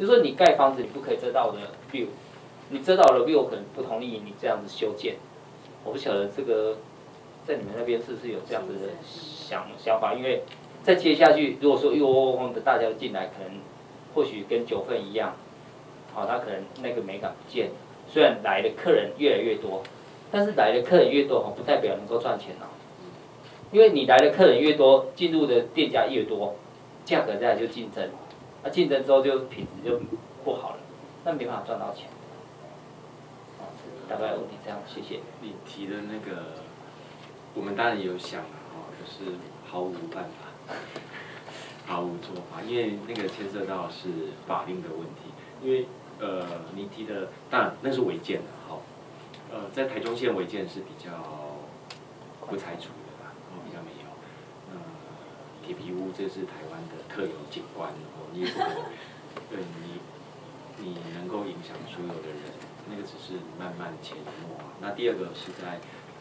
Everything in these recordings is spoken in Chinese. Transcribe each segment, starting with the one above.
比如说你盖房子，你不可以遮到我的 view， 你遮到我的 view， 我可能不同意你这样子修建。我不晓得这个在你们那边是不是有这样子的想法？因为再接下去，如果说一窝蜂的大家进来，可能或许跟9份一样，好，他可能那个美感不见。虽然来的客人越来越多，但是来的客人越多，不代表能够赚钱哦。因为你来的客人越多，进入的店家越多，价格再来就竞争，竞争之后就品质就不好了，那没办法赚到钱。大概问题这样，谢谢。你提的那个，我们当然有想啊，可是毫无办法，毫无做法，因为那个牵涉到是法令的问题。因为你提的，当然那是违建的，好，在台中县违建是比较不拆除的啦，比较没有。铁皮屋这是台湾的特有景观，你也不可能，对你能够影响所有的人。那个只是慢慢潜移默化。那第二个是在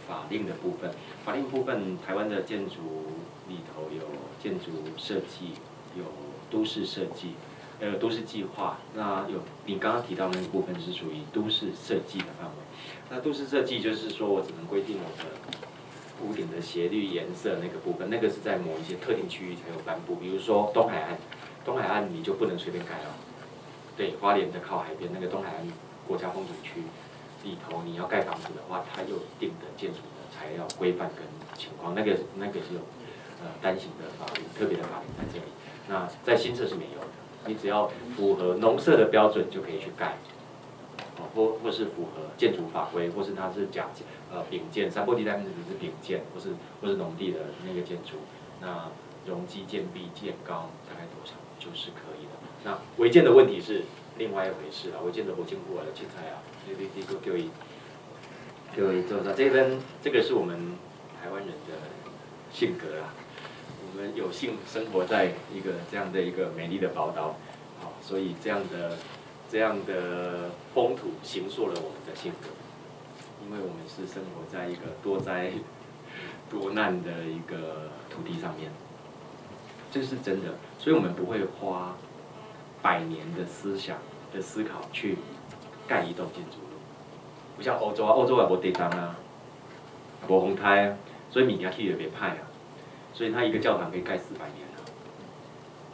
法令的部分，法令部分，台湾的建筑里头有建筑设计，有都市设计，都市计划。那有你刚刚提到那个部分是属于都市设计的范围。那都市设计就是说我只能规定我的屋顶的斜率、颜色那个部分，那个是在某一些特定区域才有颁布。比如说东海岸，东海岸你就不能随便盖了。对，花莲的靠海边那个东海岸国家风景区里头，你要盖房子的话，它有一定的建筑的材料规范跟情况，那个是有单行的法律，特别的法律在这里。那在新社是没有的，你只要符合农社的标准就可以去盖，或是符合建筑法规，或是它是丙建，山坡地带是丙建，或是农地的那个建筑，那容积、建壁、建高大概多少就是可以了。那违建的问题是另外一回事了，违建的我经过了，凊彩啊，你个叫伊做啥？这个是我们台湾人的性格啦。我们有幸生活在一个这样的一个美丽的宝岛，好，所以这样的风土形塑了我们的性格。因为我们是生活在一个多灾多难的一个土地上面，这是真的，所以我们不会花100年的思考去盖一栋建筑物，不像欧洲啊，欧洲也无地震啊，无风台啊，所以物件起也袂歹啊，所以它一个教堂可以盖400年啊，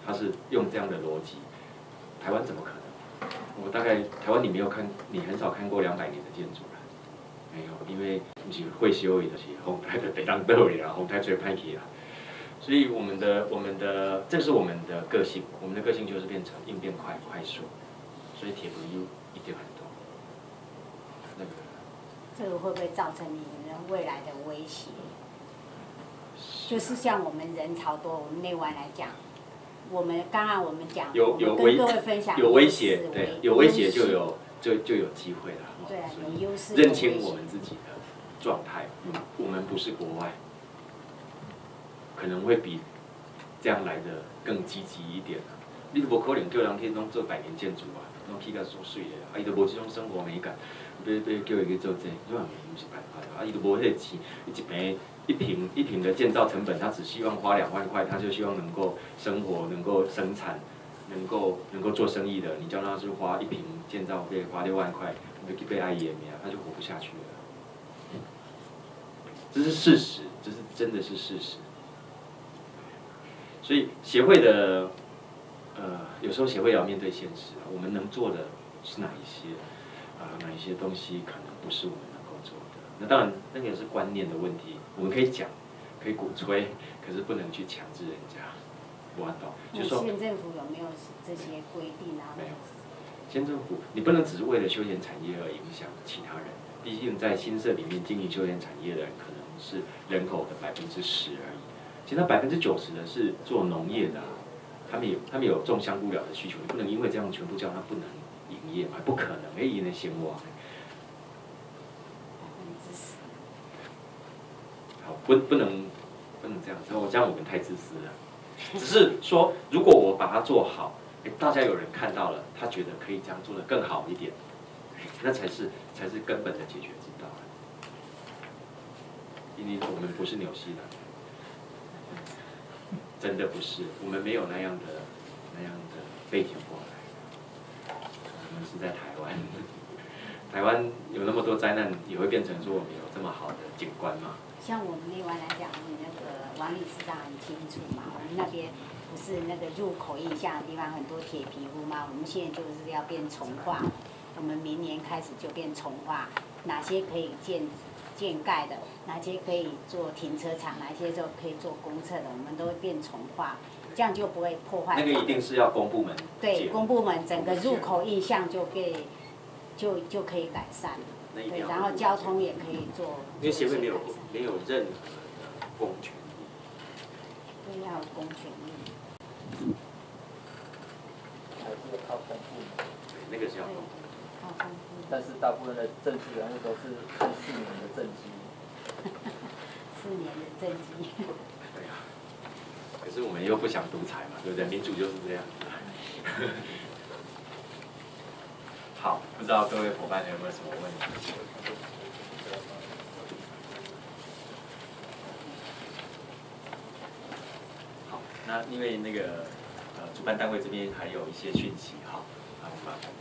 它是用这样的逻辑，台湾怎么可能？我大概台湾你很少看过200年的建筑了，没有，因为不是会修的，就是风台的北当倒里啊，风台吹歹去啊。所以我们的这是我们的个性，我们的个性就是变成应变快速，所以铁皮屋一定很多。这个会不会造成你们未来的威胁？就是像我们人潮多，我们内湾来讲，刚刚我们讲，跟各位分享有威胁，对，有威胁就有机会了。对啊，有优势。认清我们自己的状态，我们不是国外。可能会比这样来的更积极一点。你都无可能叫人去弄做100年建筑啊，弄起甲所水的，伊都无这种生活美感，要叫伊去做这，这样不是办法的。伊都无迄个钱，一坪的建造成本，他只希望花2万块，他就希望能够生活、能够生产、能够做生意的。你叫他是花1坪建造费花6万块，要去被阿姨的名，他就活不下去了。这是事实，这是真的是事实。所以协会的，有时候协会也要面对现实啊。我们能做的是哪一些？哪一些东西可能不是我们能够做的？那当然，那个是观念的问题。我们可以讲，可以鼓吹，可是不能去强制人家。我懂。就说县政府有没有这些规定啊？没有。县政府，你不能只是为了休闲产业而影响其他人。毕竟在新社里面经营休闲产业的人，可能是人口的10%而已。其实90%的是做农业的、啊，他们有种香菇寮的需求，你不能因为这样全部叫他不能营业嘛？不可能，因为闲话。好，不能这样，这样我们太自私了。只是说，如果我把它做好，大家有人看到了，他觉得可以这样做得更好一点，那才是根本的解决之道。因为我们不是纽西兰。真的不是，我们没有那样的背景过来。是在台湾。台湾有那么多灾难，也会变成说我们有这么好的景观吗？像我们内湾来讲，你那个王理事长很清楚嘛，我们那边不是那个入口印象的地方很多铁皮屋吗？我们现在就是要变重化，我们明年开始就变重化，哪些可以建盖的，哪些可以做停车场，哪些就可以做公厕的，我们都会变重化，这样就不会破坏。那个一定是要公部门。对，公部门整个入口印象就可以改善。对，然后交通也可以做。因为协会没有任何的公权力。对，要有公权力。还是要靠公部门。对，那个是要公部门。靠公部门。但是大部分的政治人物都是4年的政绩。4年的政绩。对啊。可是我们又不想独裁嘛，对不对？民主就是这样。好，不知道各位伙伴有没有什么问题？好，那因为那个主办单位这边还有一些讯息哈，那我们麻烦。